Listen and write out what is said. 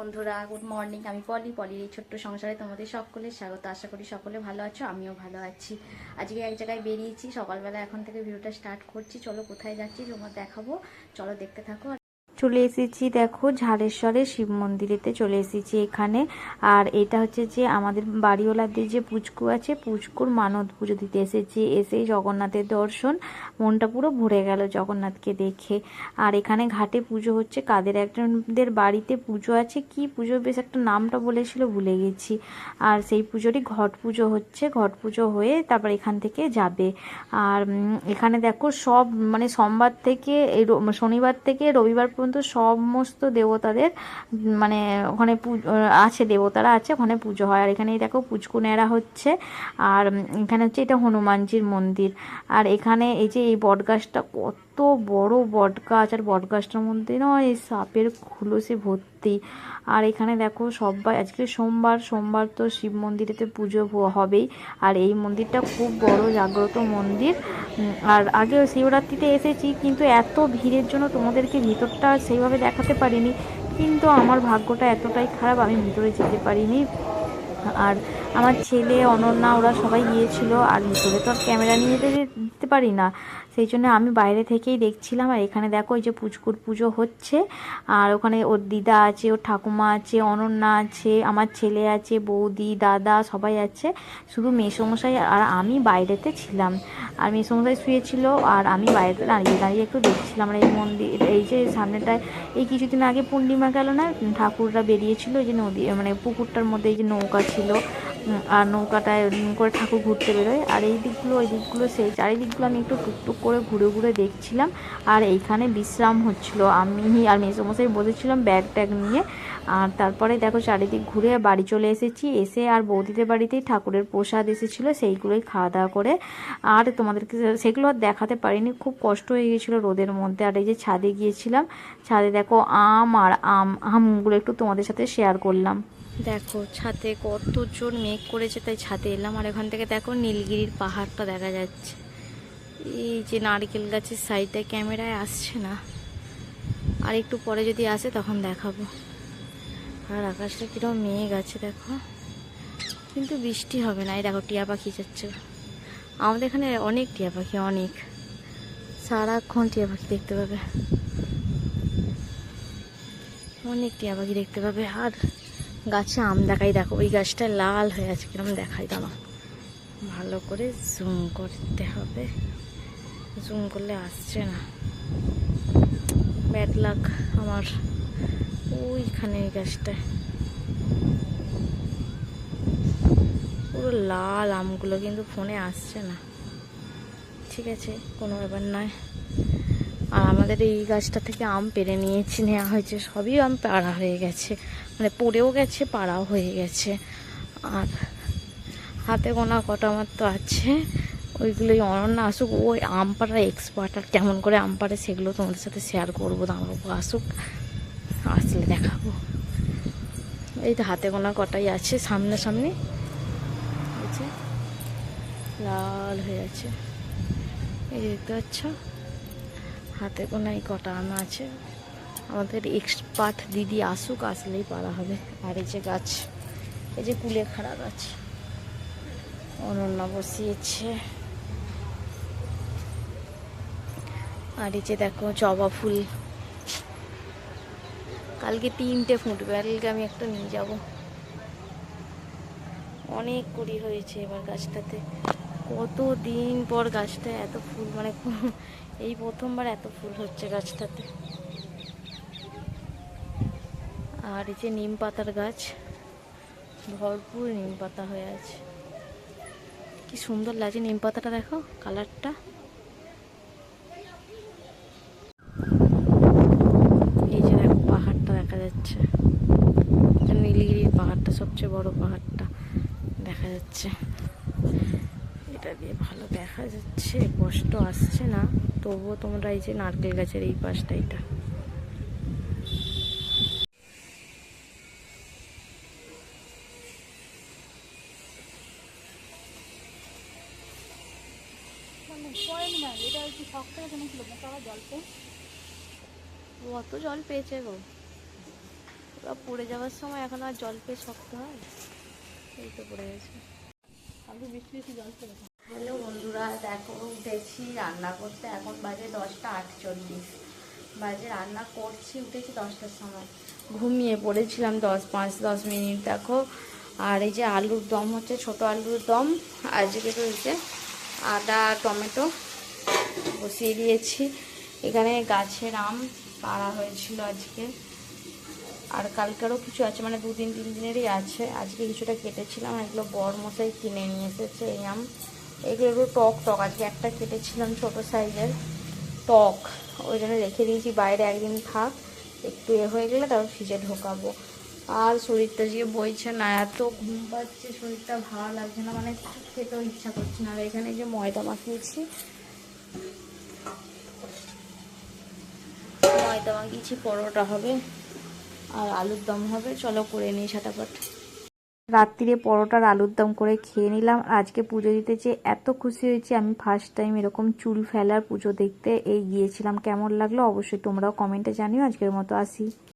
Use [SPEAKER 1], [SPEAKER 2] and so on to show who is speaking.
[SPEAKER 1] বন্ধুরা, good morning. আমি পলির এই ছোট্ট সংসারে তোমাদের সকলের স্বাগত। আশা করি সকলে ভালো আছো, আমিও ভালো আছি। আজকে এক জায়গায় বেরিয়েছি সকালবেলা, এখন থেকে ভিডিওটা স্টার্ট করছি। চলো কোথায় যাচ্ছি তোমার দেখাবো, চলো দেখতে থাকো। চলে এসেছি দেখো ঝাড়েশ্বরের শিব মন্দিরেতে চলে এসেছি এখানে। আর এটা হচ্ছে যে আমাদের বাড়িওয়ালাদের যে পুচকু আছে, পুচকুর মানত পুজো দিতে এসেছি। এসেই জগন্নাথের দর্শন, মনটা পুরো ভরে গেল জগন্নাথকে দেখে। আর এখানে ঘাটে পুজো হচ্ছে, কাদের একজনদের বাড়িতে পুজো আছে, কি পুজো বেশ একটা নামটা বলেছিল, ভুলে গেছি। আর সেই পুজোরই ঘট পুজো হচ্ছে, ঘট পুজো হয়ে তারপর এখান থেকে যাবে। আর এখানে দেখো সব মানে সোমবার থেকে শনিবার থেকে রবিবার পর্যন্ত সমস্ত দেবতাদের মানে ওখানে আছে, দেবতারা আছে, ওখানে পুজো হয়। আর এখানে দেখো পুচকু নেড়া হচ্ছে। আর এখানে হচ্ছে এটা হনুমানজির মন্দির। আর এখানে এই যে এই বটগাছটা, কত বড় বটগাছ, আর বটগাছটার মধ্যে না এই সাপের খুলসে ভর্তি। আর এখানে দেখো সবাই, আজকে সোমবার তো শিব মন্দিরেতে পুজো হবেই। আর এই মন্দিরটা খুব বড় জাগ্রত মন্দির। আর আগে শিবরাত্রিতে এসেছি, কিন্তু এত ভিড়ের জন্য তোমাদেরকে ভিতরটা সেইভাবে দেখাতে পারিনি। কিন্তু আমার ভাগ্যটা এতটাই খারাপ, আমি ভিতরে যেতে পারিনি। আর আমার ছেলে অনন্যা ওরা সবাই গিয়েছিল, আর ভিতরে তো আর ক্যামেরা নিয়ে দিতে পারি না, সেই জন্য আমি বাইরে থেকেই দেখছিলাম। আর এখানে দেখো এই যে পুচকুর পুজো হচ্ছে। আর ওখানে ওর দিদা আছে, ওর ঠাকুমা আছে, অনন্যা আছে, আমার ছেলে আছে, বৌদি, দাদা সবাই আছে। শুধু মেসোমশাই আর আমি বাইরেতে ছিলাম। আর মেসোমশাই শুয়েছিল, আর আমি বাইরেতে দাঁড়িয়ে দাঁড়িয়ে একটু দেখছিলাম। আর এই মন্দির, এই যে সামনেটায় এই কিছুদিন আগে পূর্ণিমা গেল না, ঠাকুররা বেরিয়েছিল, এই যে নদী মানে পুকুরটার মধ্যে এই যে নৌকা ছিল, আর নৌকাটায় করে ঠাকুর ঘুরতে বেরোয়। আর এই দিকগুলো ওই দিকগুলো সেই চারিদিকগুলো আমি একটু টুকটুক করে ঘুরে ঘুরে দেখছিলাম। আর এইখানে বিশ্রাম হচ্ছিল, আমি আর মেসোমশাই বসেছিলাম ব্যাগ ট্যাগ নিয়ে। আর তারপরে দেখো চারিদিক ঘুরে বাড়ি চলে এসেছি। এসে আর বৌদিদের বাড়িতেই ঠাকুরের প্রসাদ এসেছিলো, সেইগুলোই খাওয়া দাওয়া করে। আর তোমাদেরকে সেগুলো আর দেখাতে পারিনি, খুব কষ্ট হয়ে গেছিলো রোদের মধ্যে। আর এই যে ছাদে গিয়েছিলাম, ছাদে দেখো আমগুলো একটু তোমাদের সাথে শেয়ার করলাম। দেখো ছাদে কত জোর মেঘ করেছে, তাই ছাদে এলাম। আর এখান থেকে দেখো নীলগিরির পাহাড়টা দেখা যাচ্ছে। এই যে নারকেল গাছের সাইডে ক্যামেরায় আসছে না, আর একটু পরে যদি আসে তখন দেখাবো। আর আকাশটা কিরকম মেঘ আছে দেখো, কিন্তু বৃষ্টি হবে না। এই দেখো টিয়া পাখি যাচ্ছে, আমাদের এখানে অনেক টিয়া পাখি, অনেক, সারাক্ষণ টিয়া পাখি দেখতে পাবে, অনেক টিয়া পাখি দেখতে পাবে। আর গাছে আম দেখাই, দেখো ওই গাছটা লাল হয়ে আছে, কিরকম দেখাই, দাঁড়াও ভালো করে জুম করতে হবে, জুম করলে আসছে না, ব্যাড লাক আমার। ওইখানে এই গাছটায় পুরো লাল আমগুলো, কিন্তু ফোনে আসছে না। ঠিক আছে, কোনো ব্যাপার নয়। আর আমাদের এই গাছটা থেকে আম পেড়ে নেওয়া হয়েছে, সবই আম পাড়া হয়ে গেছে, মানে পড়েও গেছে, পাড়াও হয়ে গেছে। আর হাতে গোনা কটা আমার তো আছে, ওইগুলোই অনন্যা আসুক, ওই আম পাড়ার এক্সপার্ট, আর কেমন করে আম পাড়ে সেগুলো তোমাদের সাথে শেয়ার করবো। দাঁড়াবো আসুক, আসলে দেখাবো। এই তো হাতে গোনা কটাই আছে, সামনাসামনি লাল হয়ে আছে, এই দেখতে পাচ্ছ, হাতে গোনা এই কটা আম আছে। আমাদের এক্সপার্ট দিদি আসুক, আসলেই পারা হবে। আর এই যে গাছ, এই যে কুলেখাড়া গাছ অনন্যা বসিয়েছে। আর এই যে দেখো জবা ফুল, কালকে 3টে ফুটবে, কালকে আমি একটা নিয়ে যাব। অনেক কুড়ি হয়েছে এবার গাছটাতে, কত দিন পর গাছটায় এত ফুল, মানে এই প্রথমবার এত ফুল হচ্ছে গাছটাতে। আর এই যে নিম পাতার গাছ, ভরপুর নিম পাতা হয়ে আছে, কি সুন্দর লাগছে নিম পাতাটা, দেখো কালারটা। এই যে দেখো পাহাড়টা দেখা যাচ্ছে, নীলগিরির পাহাড়টা, সবচেয়ে বড় পাহাড়টা দেখা যাচ্ছে। এটা দিয়ে ভালো দেখা যাচ্ছে, কষ্ট আসছে না, তবুও তোমরা এই যে নারকেল গাছের এই পাশটা, এটা অত জল পেয়েছে গো, ওরা পড়ে যাওয়ার সময় এখন আর জল পেয়ে শক্ত হয়, এই তো পড়ে গেছে। হ্যালো বন্ধুরা, দেখো উঠেছি রান্না করতে, এখন বাজে 10টা 48 বাজে, রান্না করছি, উঠেছি 10টার সময়, ঘুমিয়ে পড়েছিলাম 5-10 মিনিট দেখো। আর এই যে আলুর দম হচ্ছে, ছোট আলুর দম আজকে, তো এই যে আদা টমেটো বসিয়ে দিয়েছি। এখানে গাছের আম পাড়া হয়েছিল আজকে, আর কালকেরও কিছু আছে, মানে 2-3 দিনেরই আছে। আজকে কিছুটা কেটেছিলাম, এগুলো বড় মশাই কিনে নিয়ে এসেছে এই আম। এগুলো একটু টক টক, আজকে একটা কেটেছিলাম ছোট সাইজের, টক, ওই জন্য রেখে দিয়েছি বাইরে, একদিন থাক, একটু হয়ে গেলে তারপর ফ্রিজে ঢোকাবো। আর শরীরটা যে বইছে না, এত ঘুম পাচ্ছে, শরীরটা ভালো লাগছে না, মানে খেতেও ইচ্ছা করছে না। আর এখানে যে ময়দা মাখিয়েছি, পরোটা হবে আর আলুর দম হবে, চলো করে নিই ঝটাপট। রাত্রিরে পরোটার আলুর দম করে খেয়ে নিলাম। আজকে পুজো দিতে যেয়ে এত খুশি হয়েছি, আমি ফার্স্ট টাইম এরকম চুল ফেলার পুজো দেখতে এই গিয়েছিলাম। কেমন লাগলো অবশ্যই তোমরাও কমেন্টে জানিও। আজকের মতো আসি।